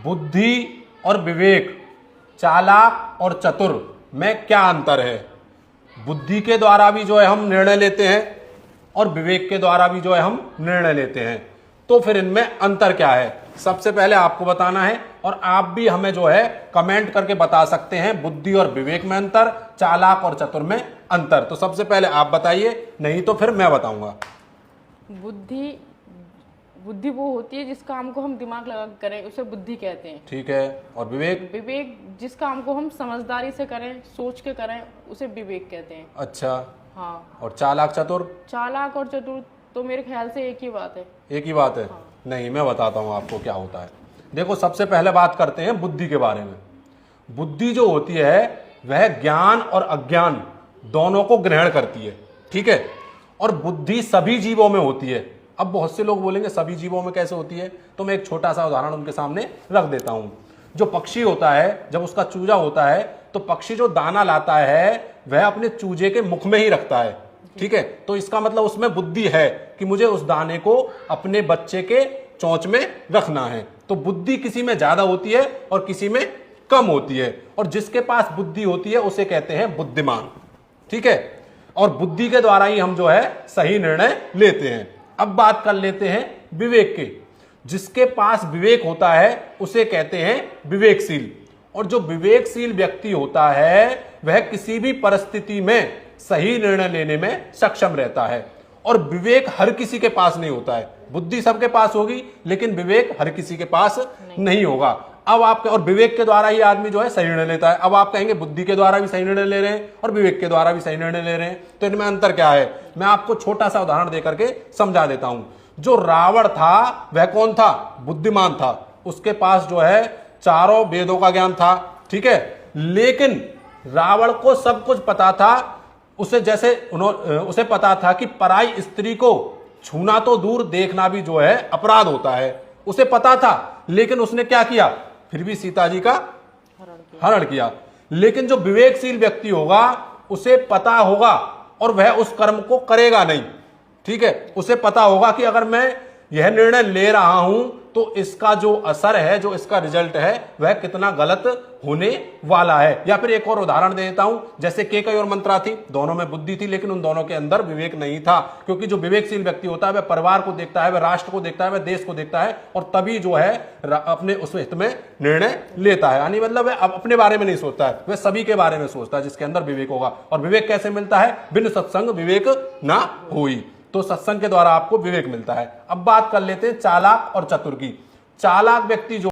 बुद्धि और विवेक, चालाक और चतुर में क्या अंतर है? बुद्धि के द्वारा भी जो है हम निर्णय लेते हैं और विवेक के द्वारा भी जो है हम निर्णय लेते हैं, तो फिर इनमें अंतर क्या है? सबसे पहले आपको बताना है और आप भी हमें जो है कमेंट करके बता सकते हैं बुद्धि और विवेक में अंतर, चालाक और चतुर में अंतर। तो सबसे पहले आप बताइए, नहीं तो फिर मैं बताऊंगा। बुद्धि बुद्धि वो होती है जिस काम को हम दिमाग लगा कर करें, उसे बुद्धि कहते हैं। ठीक है। और विवेक? विवेक जिस काम को हम समझदारी से करें, सोच के करें, उसे विवेक कहते हैं। अच्छा। हाँ। और चालाक चतुर? चालाक और चतुर तो मेरे ख्याल से एक ही बात है। एक ही बात है? हाँ। नहीं, मैं बताता हूं आपको क्या होता है। देखो, सबसे पहले बात करते हैं बुद्धि के बारे में। बुद्धि जो होती है वह ज्ञान और अज्ञान दोनों को ग्रहण करती है। ठीक है। और बुद्धि सभी जीवों में होती है। अब बहुत से लोग बोलेंगे सभी जीवों में कैसे होती है, तो मैं एक छोटा सा उदाहरण उनके सामने रख देता हूं। जो पक्षी होता है, जब उसका चूजा होता है तो पक्षी जो दाना लाता है वह अपने चूजे के मुख में ही रखता है। ठीक है। तो इसका मतलब उसमें बुद्धि है कि मुझे उस दाने को अपने बच्चे के चोंच में रखना है। तो बुद्धि किसी में ज्यादा होती है और किसी में कम होती है, और जिसके पास बुद्धि होती है उसे कहते हैं बुद्धिमान। ठीक है। और बुद्धि के द्वारा ही हम जो है सही निर्णय लेते हैं। अब बात कर लेते हैं विवेक के। जिसके पास विवेक होता है उसे कहते हैं विवेकशील, और जो विवेकशील व्यक्ति होता है वह किसी भी परिस्थिति में सही निर्णय लेने में सक्षम रहता है। और विवेक हर किसी के पास नहीं होता है। बुद्धि सबके पास होगी लेकिन विवेक हर किसी के पास नहीं होगा। अब आपके और विवेक के द्वारा ही आदमी जो है सही निर्णय लेता है। अब आप कहेंगे बुद्धि के द्वारा भी सही निर्णय ले रहे हैं और विवेक के द्वारा भी सही निर्णय ले रहे हैं, तो इनमें अंतर क्या है? मैं आपको छोटा सा उदाहरण देकर के समझा देता हूं। जो रावण था वह कौन था? बुद्धिमान था। उसके पास जो है चारों वेदों का ज्ञान था। ठीक है। लेकिन रावण को सब कुछ पता था। उसे पता था कि पराई स्त्री को छूना तो दूर, देखना भी जो है अपराध होता है। उसे पता था, लेकिन उसने क्या किया? फिर भी सीता जी का हरण किया। लेकिन जो विवेकशील व्यक्ति होगा उसे पता होगा और वह उस कर्म को करेगा नहीं। ठीक है। उसे पता होगा कि अगर मैं यह निर्णय ले रहा हूं तो इसका जो असर है, जो इसका रिजल्ट है, वह कितना गलत होने वाला है। या फिर एक और उदाहरण दे देता हूं, जैसे केकई और मंत्रा थी, दोनों में बुद्धि थी लेकिन उन दोनों के अंदर विवेक नहीं था। क्योंकि जो विवेकशील व्यक्ति होता है वह परिवार को देखता है, वह राष्ट्र को देखता है, वह देश को देखता है, और तभी जो है अपने उस हित में निर्णय लेता है। यानी मतलब वह अपने बारे में नहीं सोचता है, वह सभी के बारे में सोचता है जिसके अंदर विवेक होगा। और विवेक कैसे मिलता है? बिन सत्संग विवेक ना होई। तो सत्संग के द्वारा आपको विवेक मिलता है। अब बात कर लेते हैं चालाक और चतुर की। चालाक व्यक्ति जो